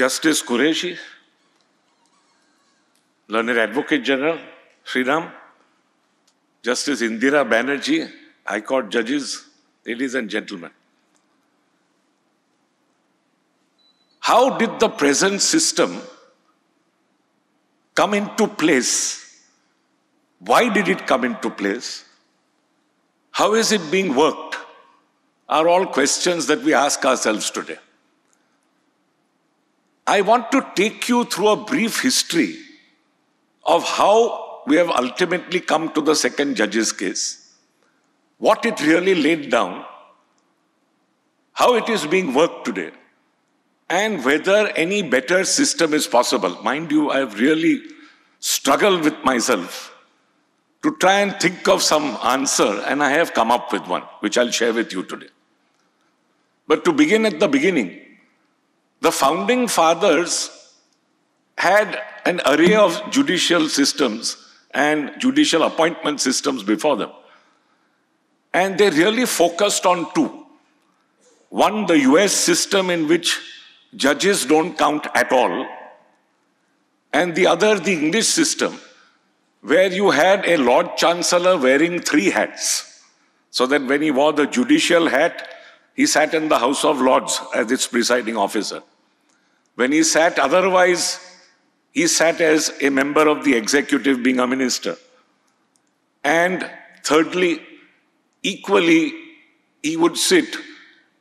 Justice Qureshi, Learned Advocate General, Sriram, Justice Indira Banerjee, High Court judges, ladies and gentlemen. How did the present system come into place? Why did it come into place? How is it being worked? Are all questions that we ask ourselves today. I want to take you through a brief history of how we have ultimately come to the second judge's case, what it really laid down, how it is being worked today, and whether any better system is possible. Mind you, I have really struggled with myself to try and think of some answer, and I have come up with one, which I'll share with you today. But to begin at the beginning, the founding fathers had an array of judicial systems and judicial appointment systems before them. And they really focused on two. One, the US system in which judges don't count at all. And the other, the English system, where you had a Lord Chancellor wearing 3 hats. So that when he wore the judicial hat, he sat in the House of Lords as its presiding officer. When he sat otherwise, he sat as a member of the executive, being a minister. And thirdly, equally, he would sit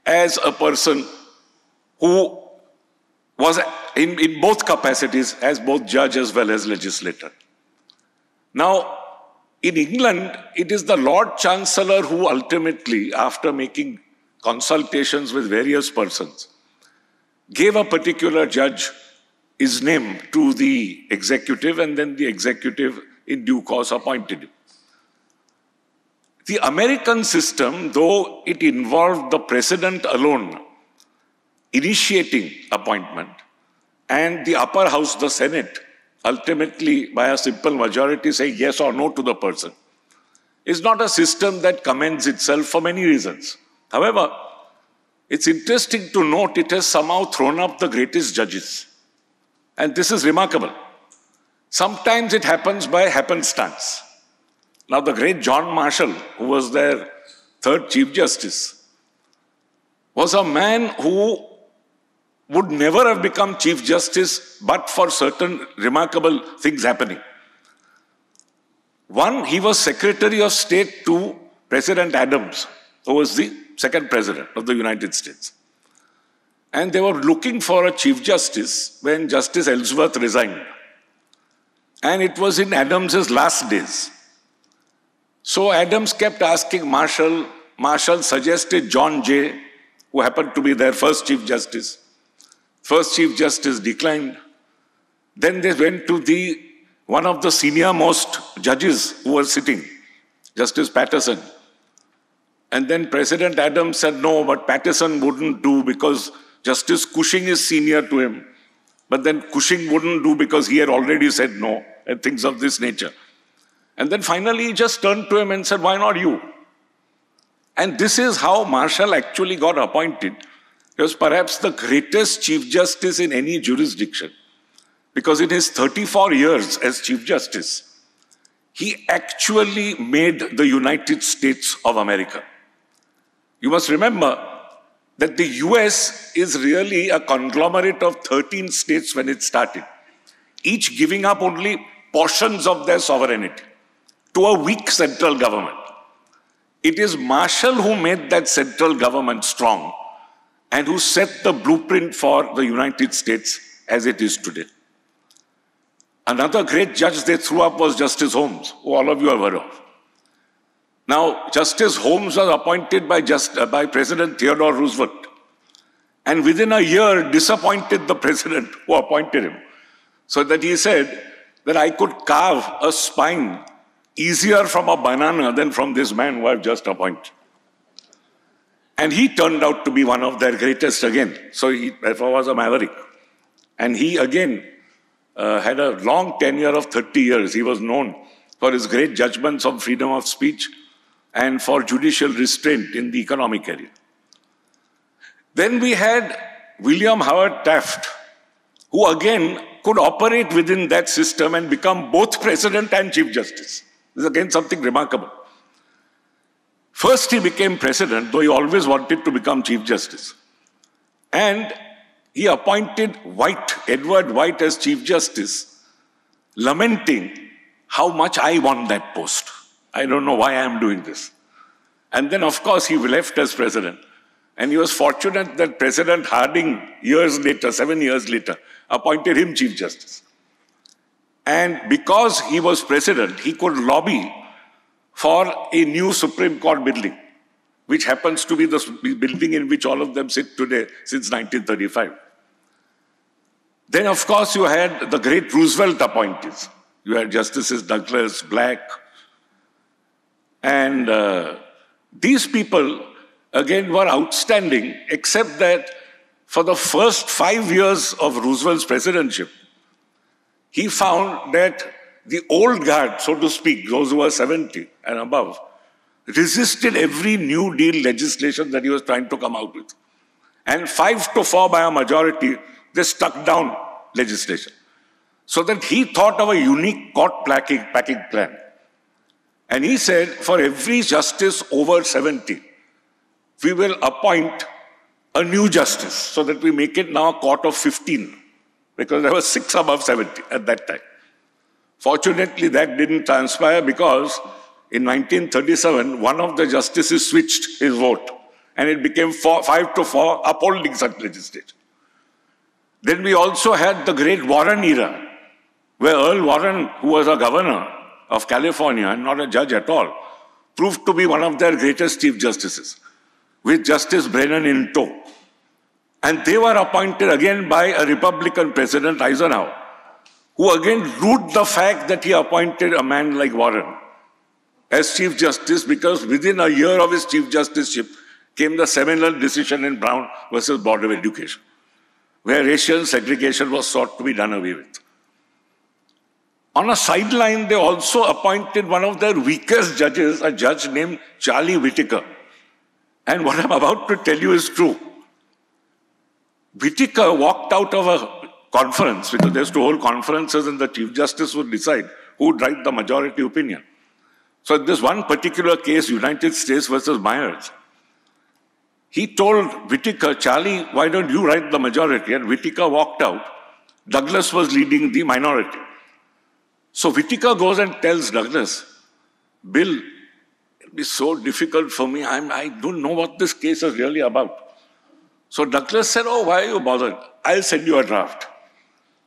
as a person who was in both capacities, as both judge as well as legislator. Now, in England, it is the Lord Chancellor who ultimately, after making consultations with various persons, gave a particular judge his name to the executive, and then the executive in due course appointed him. The American system, though it involved the president alone initiating appointment, and the upper house, the Senate, ultimately by a simple majority saying yes or no to the person, is not a system that commends itself for many reasons. However, it's interesting to note it has somehow thrown up the greatest judges. And this is remarkable. Sometimes it happens by happenstance. Now, the great John Marshall, who was their 3rd Chief Justice, was a man who would never have become Chief Justice but for certain remarkable things happening. One, he was Secretary of State to President Adams, who was the 2nd President of the United States. And they were looking for a Chief Justice when Justice Ellsworth resigned. And it was in Adams's last days. So Adams kept asking Marshall. Marshall suggested John Jay, who happened to be their 1st Chief Justice. 1st Chief Justice declined. Then they went to one of the senior most judges who were sitting, Justice Patterson. And then President Adams said no, but Patterson wouldn't do because Justice Cushing is senior to him. But then Cushing wouldn't do because he had already said no, and things of this nature. And then finally he just turned to him and said, why not you? And this is how Marshall actually got appointed. He was perhaps the greatest Chief Justice in any jurisdiction. Because in his 34 years as Chief Justice, he actually made the United States of America. You must remember that the US is really a conglomerate of 13 states when it started, each giving up only portions of their sovereignty to a weak central government. It is Marshall who made that central government strong and who set the blueprint for the United States as it is today. Another great judge they threw up was Justice Holmes, who all of you have heard of. Now, Justice Holmes was appointed by President Theodore Roosevelt, and within a year disappointed the president who appointed him, so that he said that I could carve a spine easier from a banana than from this man who I've just appointed. And he turned out to be one of their greatest again, so he therefore was a maverick. And he again had a long tenure of 30 years. He was known for his great judgments on freedom of speech and for judicial restraint in the economic area. Then we had William Howard Taft, who again could operate within that system and become both president and chief justice. This is again something remarkable. First, he became president, though he always wanted to become chief justice. And he appointed White, Edward White, as chief justice, lamenting how much I want that post. I don't know why I am doing this. And then, of course, he left as president. And he was fortunate that President Harding, years later, 7 years later, appointed him chief justice. And because he was president, he could lobby for a new Supreme Court building, which happens to be the building in which all of them sit today since 1935. Then, of course, you had the great Roosevelt appointees. You had Justices Douglas, Black, and these people, again, were outstanding, except that for the first 5 years of Roosevelt's presidency, he found that the old guard, so to speak, those who were 70 and above, resisted every New Deal legislation that he was trying to come out with. And 5-4 by a majority, they stuck down legislation. So that he thought of a unique court packing plan. And he said, for every justice over 70, we will appoint a new justice so that we make it now a court of 15, because there were 6 above 70 at that time. Fortunately, that didn't transpire because in 1937, one of the justices switched his vote and it became 5-4 upholding such legislation. Then we also had the great Warren era, where Earl Warren, who was a governor of California and not a judge at all, proved to be one of their greatest chief justices, with Justice Brennan in tow. And they were appointed again by a Republican President, Eisenhower, who again ruled the fact that he appointed a man like Warren as Chief Justice, because within a year of his Chief Justiceship came the seminal decision in Brown versus Board of Education, where racial segregation was sought to be done away with. On a sideline, they also appointed one of their weakest judges, a judge named Charlie Whitaker. And what I'm about to tell you is true. Whitaker walked out of a conference, because they used to hold conferences and the Chief Justice would decide who would write the majority opinion. So in this one particular case, United States versus Myers, he told Whitaker, Charlie, why don't you write the majority? And Whitaker walked out. Douglas was leading the minority. So Whitaker goes and tells Douglas, Bill, it'll be so difficult for me. I don't know what this case is really about. So Douglas said, oh, why are you bothered? I'll send you a draft.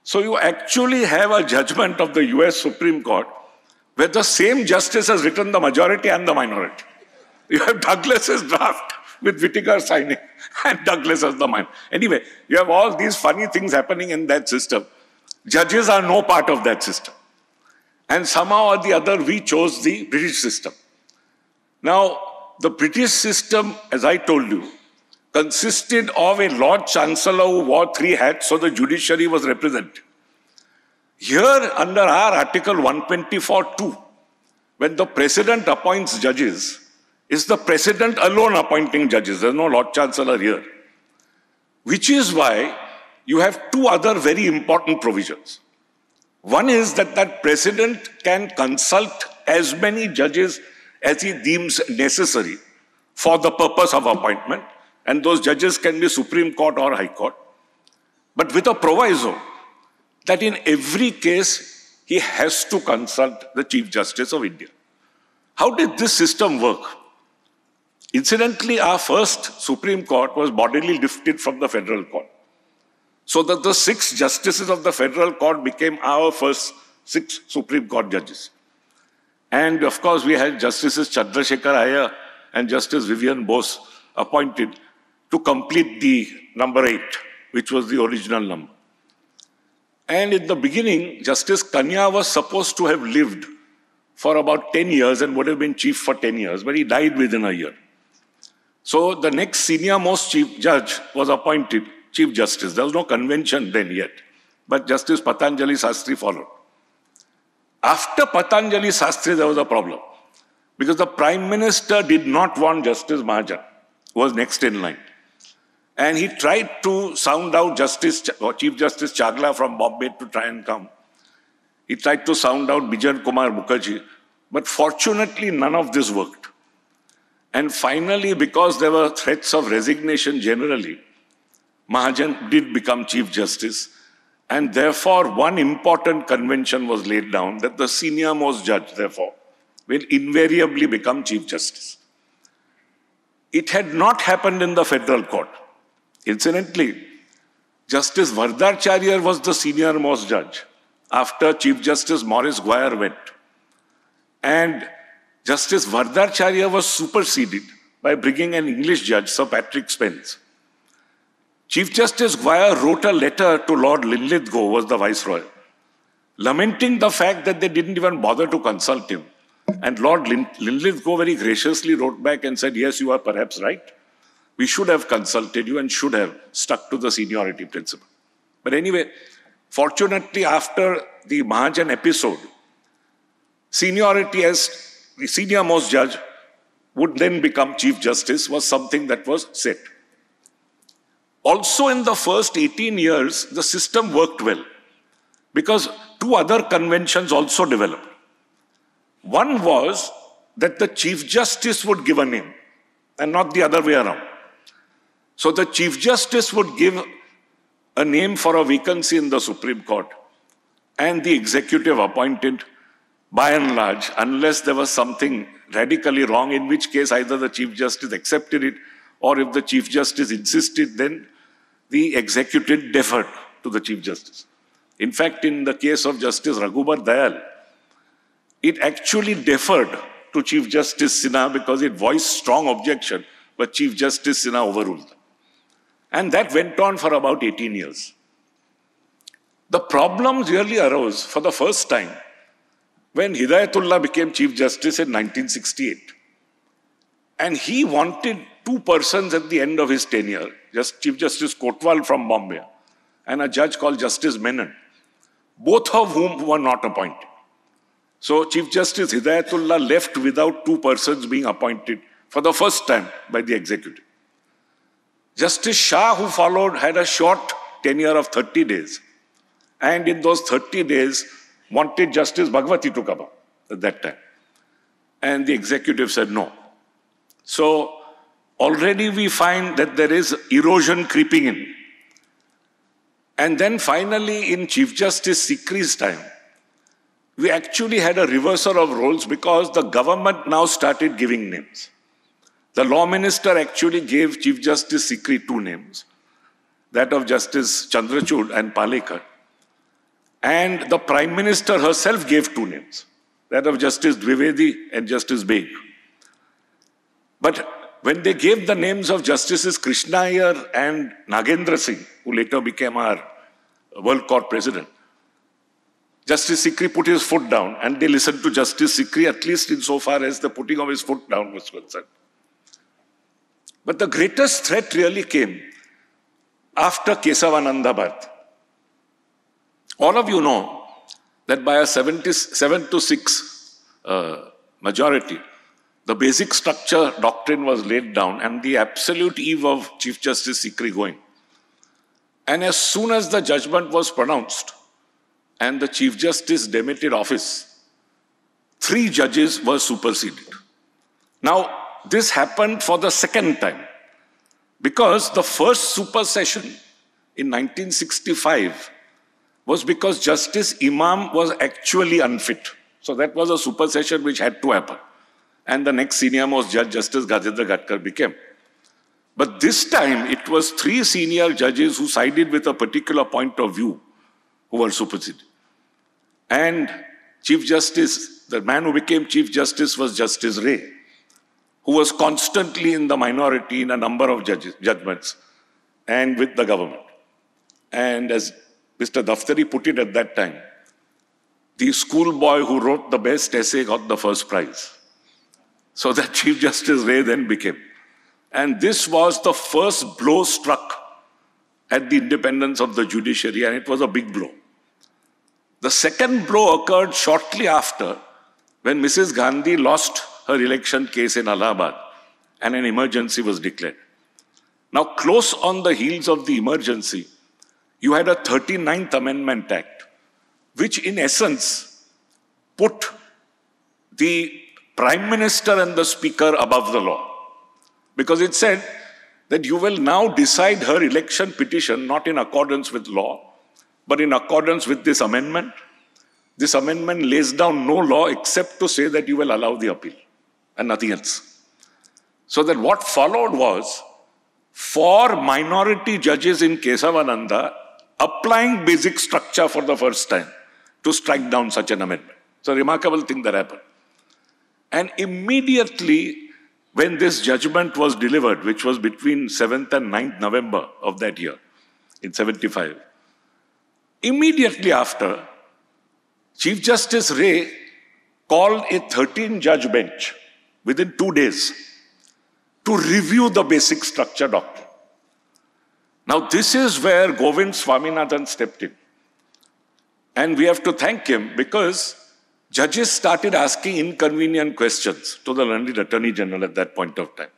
So you actually have a judgment of the US Supreme Court where the same justice has written the majority and the minority. You have Douglas's draft with Whitaker signing and Douglas as the minority. Anyway, you have all these funny things happening in that system. Judges are no part of that system. And somehow or the other, we chose the British system. Now, the British system, as I told you, consisted of a Lord Chancellor who wore 3 hats, so the judiciary was represented. Here, under our Article 124(2), when the President appoints judges, is the President alone appointing judges. There's no Lord Chancellor here. Which is why you have 2 other very important provisions. One is that that President can consult as many judges as he deems necessary for the purpose of appointment, and those judges can be Supreme Court or High Court, but with a proviso that in every case he has to consult the Chief Justice of India. How did this system work? Incidentally, our first Supreme Court was bodily lifted from the Federal Court, so that the 6 justices of the Federal Court became our first 6 Supreme Court judges. And of course, we had Justices Chandrasekhar Iyer and Justice Vivian Bose appointed to complete the number 8, which was the original number. And in the beginning, Justice Kanya was supposed to have lived for about 10 years and would have been chief for 10 years, but he died within a year. So the next senior most chief judge was appointed Chief Justice. There was no convention then yet, but Justice Patanjali Sastry followed. After Patanjali Sastry, there was a problem, because the Prime Minister did not want Justice Mahajan, who was next in line. And he tried to sound out Chief Justice Chagla from Bombay to try and come. He tried to sound out Bijan Kumar Mukherjee. But fortunately, none of this worked. And finally, because there were threats of resignation generally, Mahajan did become Chief Justice. And therefore, one important convention was laid down that the senior most judge, therefore, will invariably become Chief Justice. It had not happened in the federal court. Incidentally, Justice Vardacharya was the senior most judge after Chief Justice Maurice Guyer went. And Justice Vardacharya was superseded by bringing an English judge, Sir Patrick Spence. Chief Justice Guyer wrote a letter to Lord Linlithgow, who was the Viceroy, lamenting the fact that they didn't even bother to consult him. And Lord Linlithgow very graciously wrote back and said, yes, you are perhaps right. We should have consulted you and should have stuck to the seniority principle. But anyway, fortunately, after the Mahajan episode, seniority as the senior most judge would then become Chief Justice was something that was set. Also in the first 18 years, the system worked well because two other conventions also developed. One was that the Chief Justice would give a name and not the other way around. So the Chief Justice would give a name for a vacancy in the Supreme Court and the executive appointed by and large, unless there was something radically wrong, in which case either the Chief Justice accepted it or if the Chief Justice insisted, then the executive deferred to the Chief Justice. In fact, in the case of Justice Raghubar Dayal, it actually deferred to Chief Justice Sinha because it voiced strong objection, but Chief Justice Sinha overruled them. And that went on for about 18 years. The problem really arose for the first time when Hidayatullah became Chief Justice in 1968. And he wanted two persons at the end of his tenure, just Chief Justice Kotwal from Bombay and a judge called Justice Menon, both of whom were not appointed. So Chief Justice Hidayatullah left without two persons being appointed for the first time by the executive. Justice Shah, who followed, had a short tenure of 30 days. And in those 30 days, wanted Justice Bhagwati to come up at that time. And the executive said no. So already we find that there is erosion creeping in. And then finally, in Chief Justice Sikri's time, we actually had a reversal of roles because the government now started giving names. The law minister actually gave Chief Justice Sikri two names, that of Justice Chandrachud and Palekar. And the Prime Minister herself gave two names, that of Justice Dwivedi and Justice Beg. But when they gave the names of Justices Krishna Iyer and Nagendra Singh, who later became our World Court President, Justice Sikri put his foot down and they listened to Justice Sikri, at least insofar as the putting of his foot down was concerned. But the greatest threat really came after Kesavananda Bharat. All of you know that by a 7-6 majority, the basic structure doctrine was laid down and the absolute eve of Chief Justice Sikri going. And as soon as the judgment was pronounced and the Chief Justice demitted office, 3 judges were superseded. Now, this happened for the second time because the first supersession in 1965 was because Justice Imam was actually unfit. So that was a supersession which had to happen. And the next senior most judge, Justice Gajendra Gatkar, became. But this time, it was 3 senior judges who sided with a particular point of view who were superseded. And Chief Justice, the man who became Chief Justice was Justice Ray, who was constantly in the minority in a number of judgments and with the government. And as Mr. Daftari put it at that time, the schoolboy who wrote the best essay got the first prize. So that Chief Justice Ray then became. And this was the first blow struck at the independence of the judiciary, and it was a big blow. The second blow occurred shortly after, when Mrs. Gandhi lost her election case in Allahabad and an emergency was declared. Now, close on the heels of the emergency, you had a 39th Amendment Act, which in essence put the Prime Minister and the Speaker above the law. Because it said that you will now decide her election petition not in accordance with law, but in accordance with this amendment. This amendment lays down no law except to say that you will allow the appeal and nothing else. So that what followed was, for minority judges in Kesavananda, applying basic structure for the first time to strike down such an amendment. It's a remarkable thing that happened. And immediately when this judgment was delivered, which was between 7th and 9th November of that year, in 75, immediately after, Chief Justice Ray called a 13-judge bench within 2 days to review the basic structure doctrine. Now, this is where Govind Swaminathan stepped in. And we have to thank him because judges started asking inconvenient questions to the learned Attorney General at that point of time.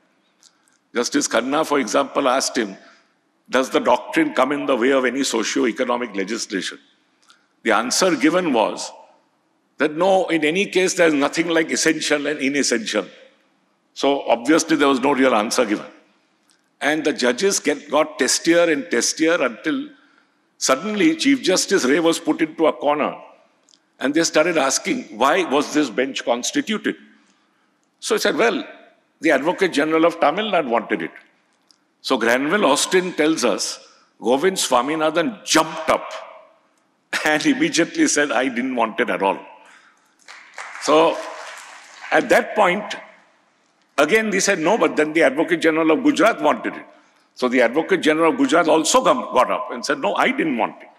Justice Khanna, for example, asked him, does the doctrine come in the way of any socio-economic legislation? The answer given was that no, in any case, there's nothing like essential and inessential. So obviously there was no real answer given. And the judges got testier and testier until suddenly Chief Justice Ray was put into a corner and they started asking, why was this bench constituted? So he said, well, the Advocate General of Tamil Nadu wanted it. So Granville Austin tells us, Govind Swaminathan jumped up and immediately said, I didn't want it at all. So at that point, again they said no, but then the Advocate General of Gujarat wanted it. So the Advocate General of Gujarat also got up and said, no, I didn't want it.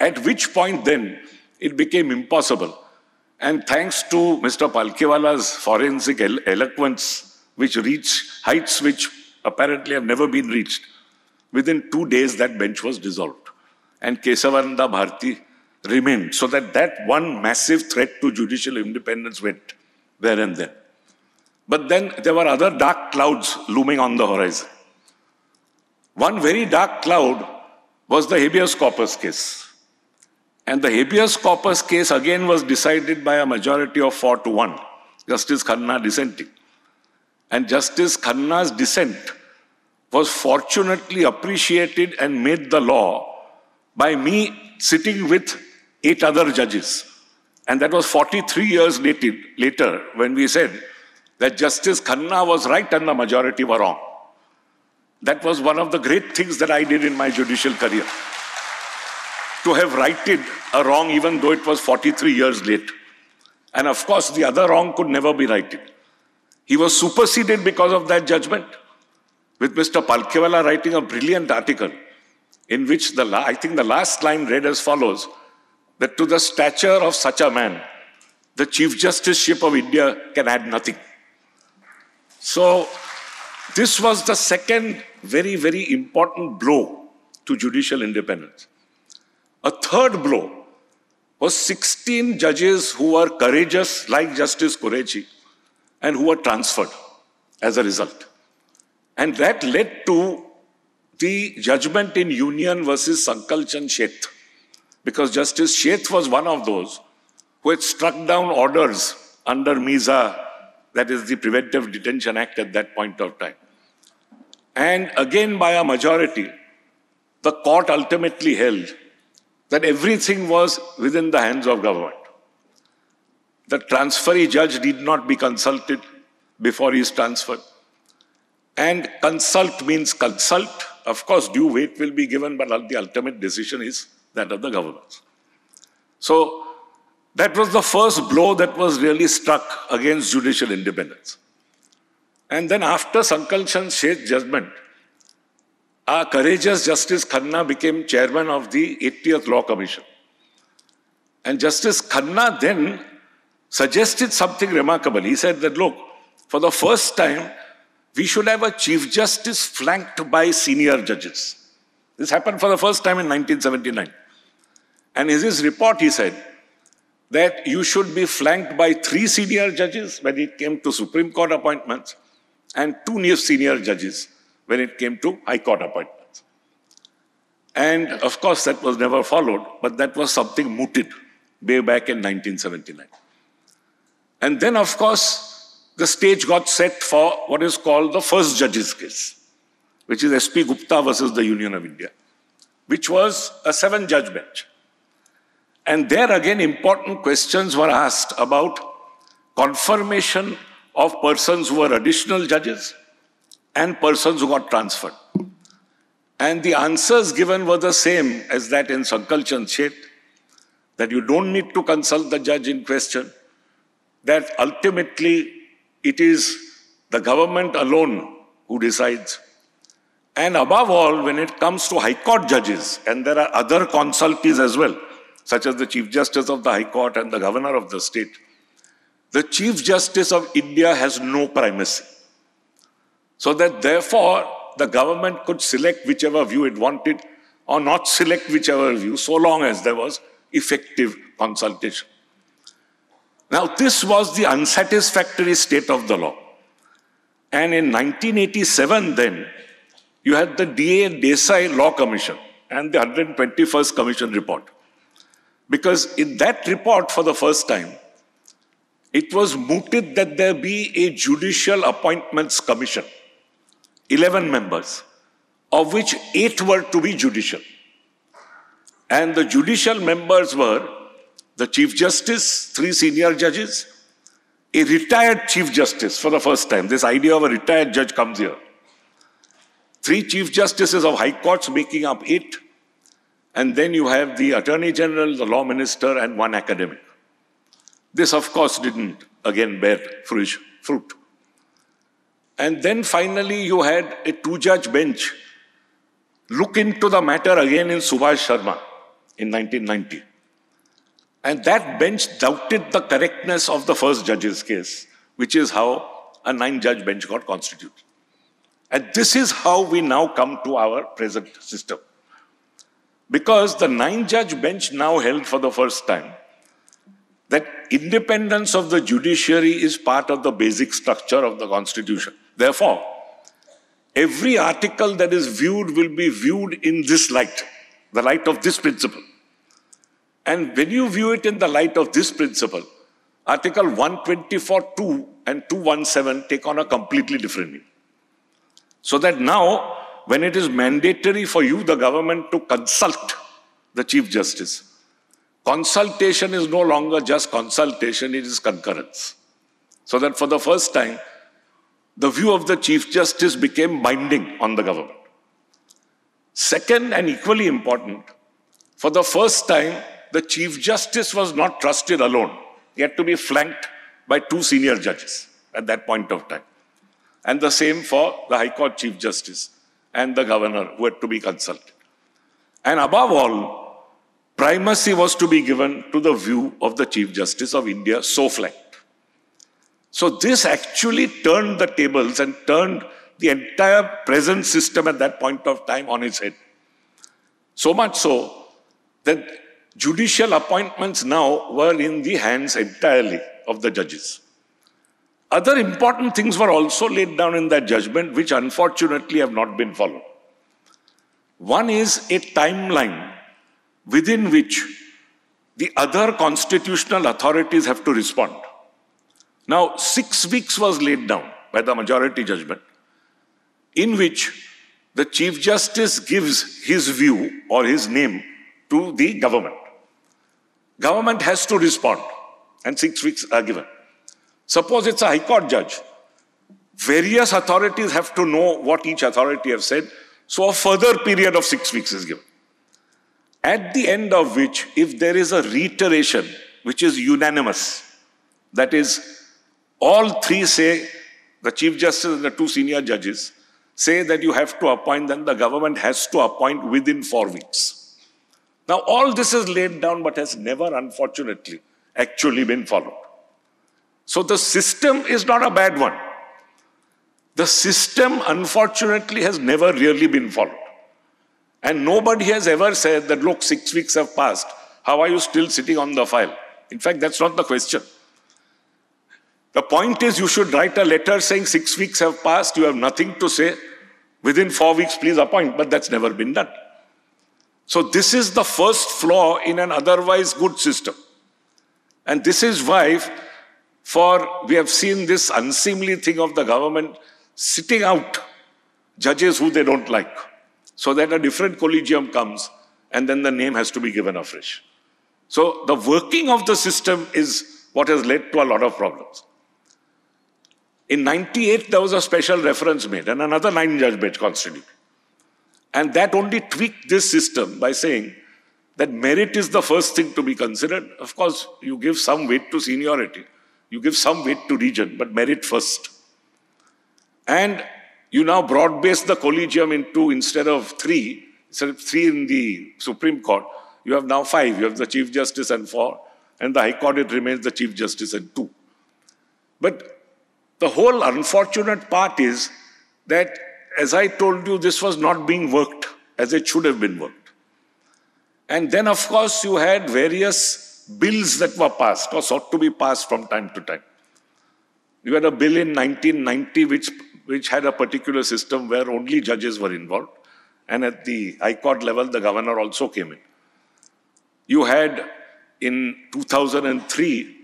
At which point then, it became impossible. And thanks to Mr. Palkhiwala's forensic eloquence, which reached heights which apparently have never been reached, within 2 days that bench was dissolved. And Kesavananda Bharati remained. So that one massive threat to judicial independence went there and then. But then there were other dark clouds looming on the horizon. One very dark cloud was the habeas corpus case. And the habeas corpus case again was decided by a majority of 4-1, Justice Khanna dissenting. And Justice Khanna's dissent was fortunately appreciated and made the law by me sitting with 8 other judges. And that was 43 years later when we said that Justice Khanna was right and the majority were wrong. That was one of the great things that I did in my judicial career. To have righted a wrong even though it was 43 years late. And of course, the other wrong could never be righted. He was superseded because of that judgment, with Mr. Palkhiwala writing a brilliant article in which I think the last line read as follows, that to the stature of such a man, the Chief Justiceship of India can add nothing. So this was the second very, very important blow to judicial independence. A third blow was 16 judges who were courageous, like Justice Qureshi, and who were transferred as a result. And that led to the judgment in Union versus Sankal Chand Sheth, because Justice Sheth was one of those who had struck down orders under MISA, that is the Preventive Detention Act at that point of time. And again by a majority, the court ultimately held that everything was within the hands of government. The transferee judge need not be consulted before he is transferred. And consult means consult. Of course, due weight will be given, but the ultimate decision is that of the government. So that was the first blow that was really struck against judicial independence. And then after Sankal Chand Sheth judgment, our courageous Justice Khanna became chairman of the 80th Law Commission. And Justice Khanna then suggested something remarkable. He said that, look, for the first time, we should have a Chief Justice flanked by senior judges. This happened for the first time in 1979. And in his report, he said that you should be flanked by 3 senior judges when it came to Supreme Court appointments and 2 new senior judges when it came to High Court appointments. And of course, that was never followed, but that was something mooted way back in 1979. And then, of course, the stage got set for what is called the first judge's case, which is S.P. Gupta versus the Union of India, which was a 7-judge bench. And there again, important questions were asked about confirmation of persons who were additional judges and persons who got transferred. And the answers given were the same as that in Sankalchan Shet, that you don't need to consult the judge in question, that ultimately it is the government alone who decides. And above all, when it comes to High Court judges, and there are other consultees as well, such as the Chief Justice of the High Court and the Governor of the state, the Chief Justice of India has no primacy. So that therefore, the government could select whichever view it wanted or not select whichever view, so long as there was effective consultation. Now, this was the unsatisfactory state of the law. And in 1987 then, you had the D.A. Desai Law Commission and the 121st Commission report. Because in that report, for the first time, it was mooted that there be a Judicial Appointments Commission, 11 members, of which 8 were to be judicial. And the judicial members were the Chief Justice, 3 senior judges, a retired Chief Justice for the first time. This idea of a retired judge comes here. 3 Chief Justices of High Courts making up 8. And then you have the Attorney General, the Law Minister, and 1 academic. This, of course, didn't again bear fruit. And then finally you had a 2-judge bench look into the matter again in Subhash Sharma in 1990. And that bench doubted the correctness of the first judge's case, which is how a 9-judge bench got constituted. And this is how we now come to our present system. Because the 9-judge bench now held for the first time that independence of the judiciary is part of the basic structure of the Constitution. Therefore, every article that is viewed will be viewed in this light, the light of this principle. And when you view it in the light of this principle, Article 124(2) and 217 take on a completely different meaning. So that now, when it is mandatory for you, the government, to consult the Chief Justice, consultation is no longer just consultation, it is concurrence. So that for the first time, the view of the Chief Justice became binding on the government. Second, and equally important, for the first time, the Chief Justice was not trusted alone. He had to be flanked by 2 senior judges at that point of time. And the same for the High Court Chief Justice and the Governor, who had to be consulted. And above all, primacy was to be given to the view of the Chief Justice of India, so flanked. So this actually turned the tables and turned the entire present system at that point of time on its head. So much so that judicial appointments now were in the hands entirely of the judges. Other important things were also laid down in that judgment, which unfortunately have not been followed. One is a timeline within which the other constitutional authorities have to respond. Now, 6 weeks was laid down by the majority judgment, in which the Chief Justice gives his view or his name to the government. Government has to respond, and 6 weeks are given. Suppose it's a High Court judge. Various authorities have to know what each authority has said, so a further period of 6 weeks is given. At the end of which, if there is a reiteration which is unanimous, that is, all 3 say, the Chief Justice and the 2 senior judges, say that you have to appoint, then the government has to appoint within 4 weeks. Now, all this is laid down, but has never, unfortunately, actually been followed. So the system is not a bad one. The system, unfortunately, has never really been followed. And nobody has ever said that, look, 6 weeks have passed. How are you still sitting on the file? In fact, that's not the question. The point is, you should write a letter saying 6 weeks have passed, you have nothing to say. Within 4 weeks, please appoint, but that's never been done. So this is the first flaw in an otherwise good system. And this is why we have seen this unseemly thing of the government sitting out judges who they don't like, so that a different collegium comes and then the name has to be given afresh. So the working of the system is what has led to a lot of problems. In 98, there was a special reference made and another 9-judge bench constituted. And that only tweaked this system by saying that merit is the first thing to be considered. Of course, you give some weight to seniority, you give some weight to region, but merit first. And you now broad-base the collegium into, instead of 3 in the Supreme Court, you have now 5. You have the Chief Justice and 4, and the High Court, it remains the Chief Justice and 2. But the whole unfortunate part is that, as I told you, this was not being worked as it should have been worked. And then, of course, you had various bills that were passed or sought to be passed from time to time. You had a bill in 1990 which had a particular system where only judges were involved. And at the High Court level, the governor also came in. You had, in 2003,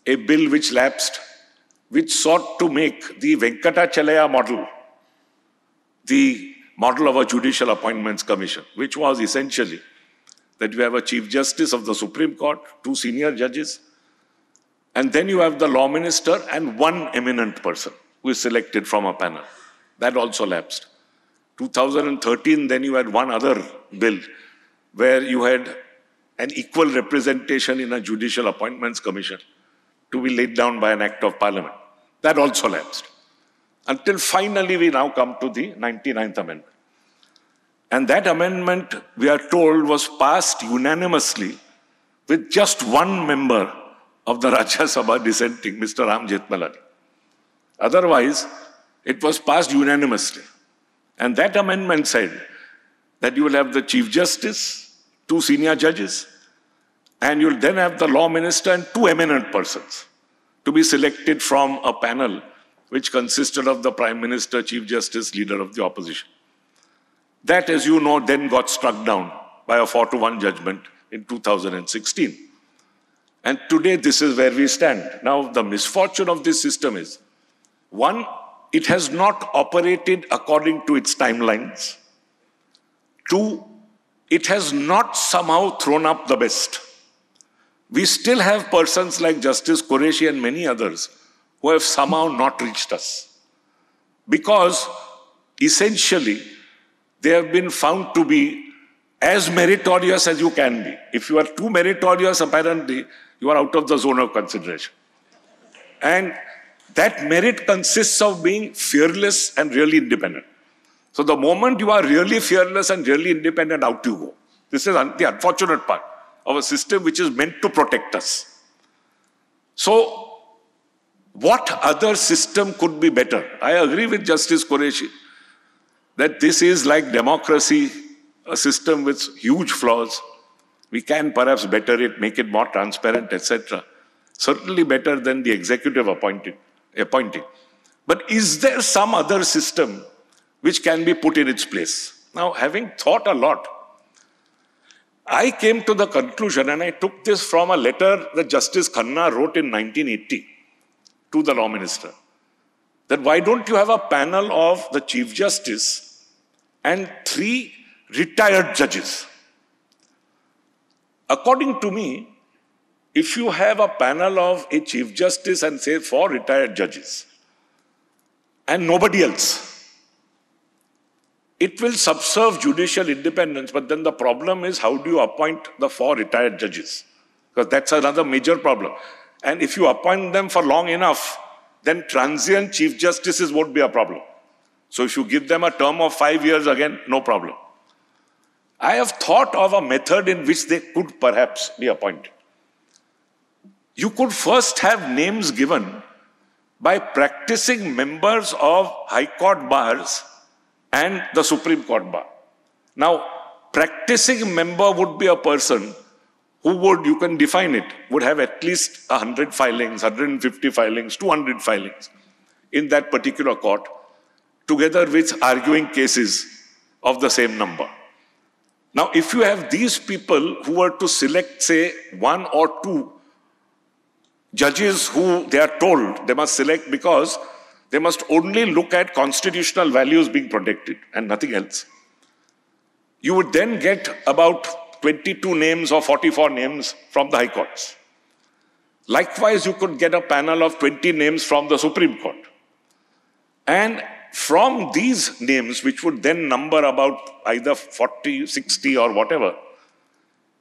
a bill which lapsed, which sought to make the Venkatachalaya model the model of a judicial appointments commission, which was essentially that you have a Chief Justice of the Supreme Court, 2 senior judges, and then you have the law minister and 1 eminent person who is selected from a panel. That also lapsed. 2013, then you had one other bill where you had an equal representation in a judicial appointments commission to be laid down by an act of parliament. That also lapsed. Until finally we now come to the 99th Amendment. And that amendment, we are told, was passed unanimously with just 1 member of the Rajya Sabha dissenting, Mr. Ram Jethmalani. Otherwise, it was passed unanimously. And that amendment said that you will have the Chief Justice, 2 senior judges, and you'll then have the law minister and 2 eminent persons to be selected from a panel which consisted of the Prime Minister, Chief Justice, Leader of the Opposition. That, as you know, then got struck down by a 4-1 judgment in 2016. And today, this is where we stand. Now, the misfortune of this system is, 1, it has not operated according to its timelines. 2, it has not somehow thrown up the best. We still have persons like Justice Qureshi and many others who have somehow not reached us. Because, essentially, they have been found to be as meritorious as you can be. If you are too meritorious, apparently, you are out of the zone of consideration. And that merit consists of being fearless and really independent. So the moment you are really fearless and really independent, out you go. This is the unfortunate part of a system which is meant to protect us. So, what other system could be better? I agree with Justice Qureshi that this is like democracy, a system with huge flaws. We can perhaps better it, make it more transparent, etc. Certainly better than the executive appointing. But is there some other system which can be put in its place? Now, having thought a lot, I came to the conclusion, and I took this from a letter that Justice Khanna wrote in 1980 to the law minister, that why don't you have a panel of the Chief Justice and 3 retired judges? According to me, if you have a panel of a Chief Justice and say 4 retired judges and nobody else, it will subserve judicial independence, but then the problem is how do you appoint the 4 retired judges? Because that's another major problem. And if you appoint them for long enough, then transient Chief Justices won't be a problem. So if you give them a term of 5 years, again, no problem. I have thought of a method in which they could perhaps be appointed. You could first have names given by practicing members of High Court bars and the Supreme Court bar. Now, practicing member would be a person who would, you can define it, would have at least 100 filings, 150 filings, 200 filings in that particular court. together with arguing cases of the same number. Now, if you have these people who are to select, say, one or two judges who they are told they must select because they must only look at constitutional values being protected and nothing else, you would then get about 22 names or 44 names from the High Courts. Likewise, you could get a panel of 20 names from the Supreme Court. And from these names, which would then number about either 40, 60 or whatever,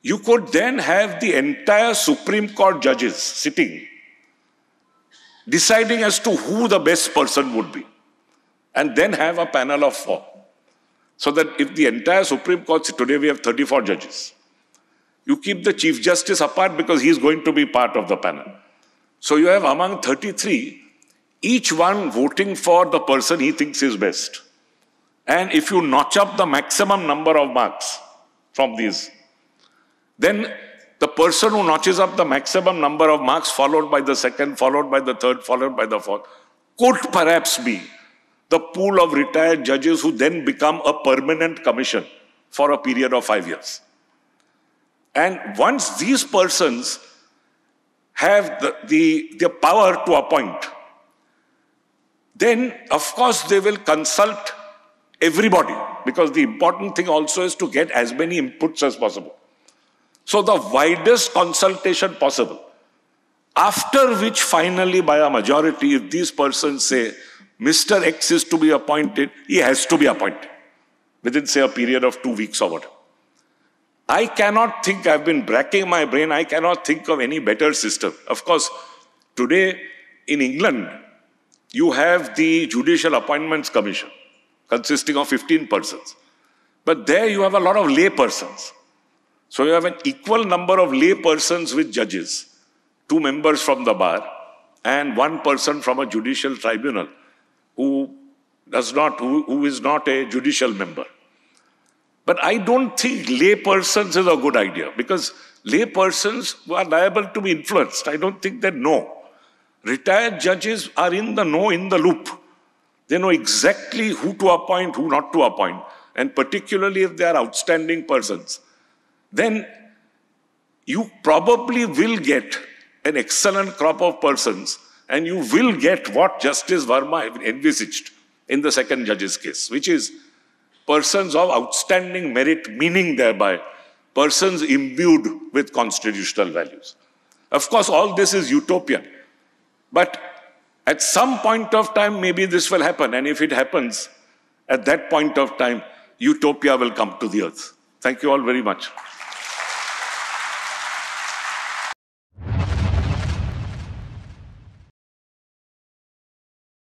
you could then have the entire Supreme Court judges sitting, deciding as to who the best person would be, and then have a panel of 4. So that if the entire Supreme Court, today we have 34 judges, you keep the Chief Justice apart because he is going to be part of the panel. So you have among 33, each one voting for the person he thinks is best. And if you notch up the maximum number of marks from these, then the person who notches up the maximum number of marks, followed by the second, followed by the third, followed by the fourth, could perhaps be the pool of retired judges who then become a permanent commission for a period of 5 years. And once these persons have the power to appoint, then of course they will consult everybody, because the important thing also is to get as many inputs as possible. So the widest consultation possible, after which finally by a majority, if these persons say Mr. X is to be appointed, he has to be appointed within, say, a period of 2 weeks or whatever. I cannot think, I've been racking my brain, I cannot think of any better system. Of course, today in England, you have the Judicial Appointments Commission consisting of 15 persons. But there you have a lot of lay persons. So you have an equal number of lay persons with judges, 2 members from the bar and 1 person from a judicial tribunal who is not a judicial member. But I don't think lay persons is a good idea, because lay persons are liable to be influenced. I don't think they know. Retired judges are in the know, in the loop. They know exactly who to appoint, who not to appoint. And particularly if they are outstanding persons, then you probably will get an excellent crop of persons, and you will get what Justice Verma envisaged in the second judge's case, which is persons of outstanding merit, meaning thereby persons imbued with constitutional values. Of course, all this is utopian. But at some point of time, maybe this will happen. And if it happens, at that point of time, utopia will come to the earth. Thank you all very much.